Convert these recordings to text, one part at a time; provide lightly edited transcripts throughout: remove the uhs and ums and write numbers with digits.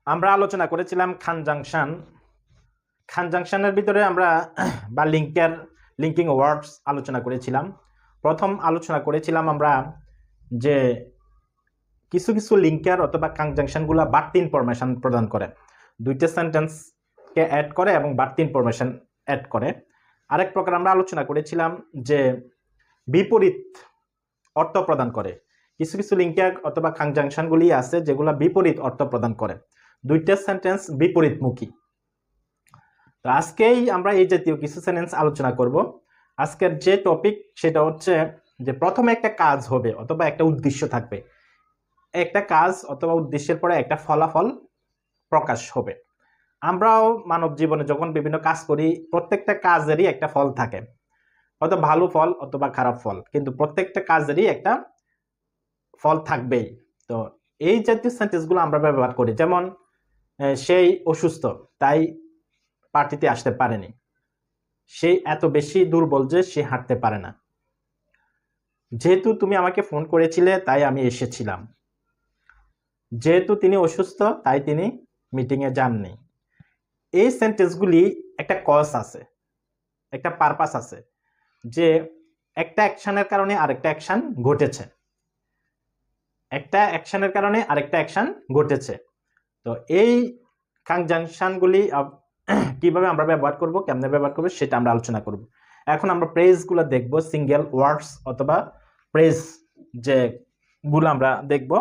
আমরা আলোচনা করেছিলাম কনজাংশনের ভিতরে আমরা বা লিঙ্কিং ওয়ার্ডস আলোচনা করেছিলাম। প্রথম আলোচনা করেছিলাম আমরা যে কিছু কিছু লিঙ্কার অথবা কনজাংশনগুলো বাড়তি ইনফরমেশন প্রদান করে, দুইটা সেন্টেন্সকে অ্যাড করে এবং বাড়তি ইনফরমেশন অ্যাড করে। আরেক প্রকার আমরা আলোচনা করেছিলাম যে বিপরীত অর্থ প্রদান করে। কিছু কিছু লিঙ্কার অথবা কনজাংশনগুলি আছে যেগুলো বিপরীত অর্থ প্রদান করে, দুইটা সেন্টেন্স বিপরীতমুখী। তো আজকেই আমরা এই জাতীয় কিছু সেন্টেন্স আলোচনা করব। আজকের যে টপিক সেটা হচ্ছে যে প্রথমে একটা কাজ হবে অথবা একটা উদ্দেশ্য থাকবে, একটা কাজ অথবা উদ্দেশ্যের পরে একটা ফলাফল প্রকাশ হবে। আমরাও মানব জীবনে যখন বিভিন্ন কাজ করি প্রত্যেকটা কাজেরই একটা ফল থাকে, হয়তো ভালো ফল অথবা খারাপ ফল, কিন্তু প্রত্যেকটা কাজেরই একটা ফল থাকবেই। তো এই জাতীয় সেন্টেন্সগুলো আমরা ব্যবহার করি, যেমন সেই অসুস্থ তাই পার্টিতে আসতে পারেনি, সে এত বেশি দুর্বল যে সে হাঁটতে পারে না, যেহেতু তুমি আমাকে ফোন করেছিলে তাই আমি এসেছিলাম, যেহেতু তিনি অসুস্থ তাই তিনি মিটিংয়ে যাননি। এই সেন্টেন্সগুলি একটা কজ আছে, একটা পারপাস আছে, যে একটা অ্যাকশনের কারণে আরেকটা অ্যাকশন ঘটেছে, একটা অ্যাকশনের কারণে আরেকটা অ্যাকশন ঘটেছে। তো এই কনজাংশনগুলি কিভাবে আমরা ব্যবহার করব, কেমনে ব্যবহার করব সেটা আমরা আলোচনা করব। এখন আমরা প্রেজগুলো দেখব, সিঙ্গেল ওয়ার্ডস অথবা প্রেজ যেগুলো আমরা দেখব,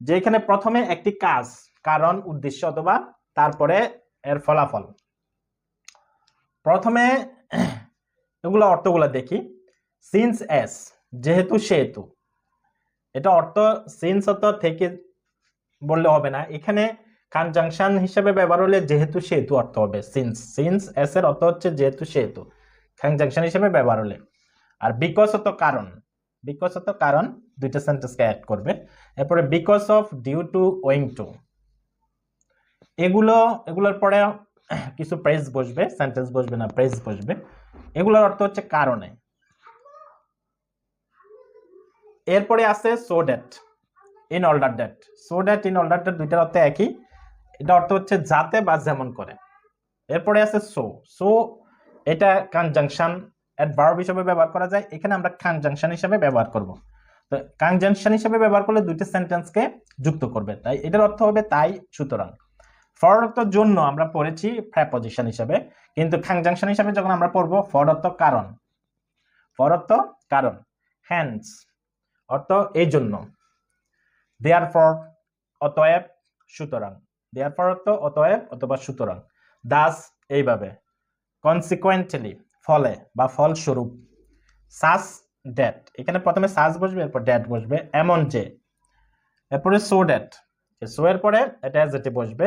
যে এখানে প্রথমে একটি কাজ, কারণ, উদ্দেশ্য অথবা তারপরে এর ফলাফল। প্রথমে এগুলো অর্থগুলো দেখি। সিন্স এস, যেহেতু সেহেতু, এটা অর্থ সিন্স অর্থ থেকে বললে হবে না, এখানে কনজাংশন হিসেবে ব্যবহার হলে যেহেতু সেহেতু অর্থ হবে। সিন্স এস এর অর্থ হচ্ছে যেহেতু সেহেতু, কনজাংশন হিসেবে ব্যবহার হলে। আর বিকজ অত কারণ, বিকজ অত কারণ দুইটা সেন্টেন্সকে অ্যাড করবে। এরপরে because of, due to, owing to, এগুলোর পরে কিছু প্রেজ বসবে, সেন্টেন্স বসবে না, প্রেজ বসবে। এগুলোর অর্থ হচ্ছে কারণে। এরপরে আছে so that, in order that. So that, in order that দুইটার অর্থ একই, এটা অর্থ হচ্ছে যাতে বা যেমন করে। এরপরে আছে সো এটা কনজাংশন অ্যাডভার্ব হিসেবে ব্যবহার করা যায়, এখানে আমরা কনজাংশন হিসেবে ব্যবহার করব। তো কনজাংশন হিসেবে ব্যবহার করলে দুইটা সেন্টেন্সকে যুক্ত করবে, তাই এটার অর্থ হবে তাই, সুতরাং। ফর অর্থের জন্য আমরা পড়েছি প্রেপজিশন হিসেবে, কিন্তু কনজাংশন হিসেবে যখন আমরা পড়ব ফর অর্থ কারণ, ফর অর্থ কারণ। হ্যান্স অর্থ এই জন্য, দেয়ারফর অতএব, সুতরাং। দেয়ারফর অর্থ অতএব অথবা সুতরাং। দাস এইভাবে। কনসিকুয়েন্টলি ফলে বা ফলস্বরূপ। সাস ড্যাট, এখানে প্রথমে সাস বসবে এরপর ড্যাট বসবে, এমন যে। এরপরে সো ড্যাট, সো এর পরে এটা অ্যাডজেক্টিভ বসবে,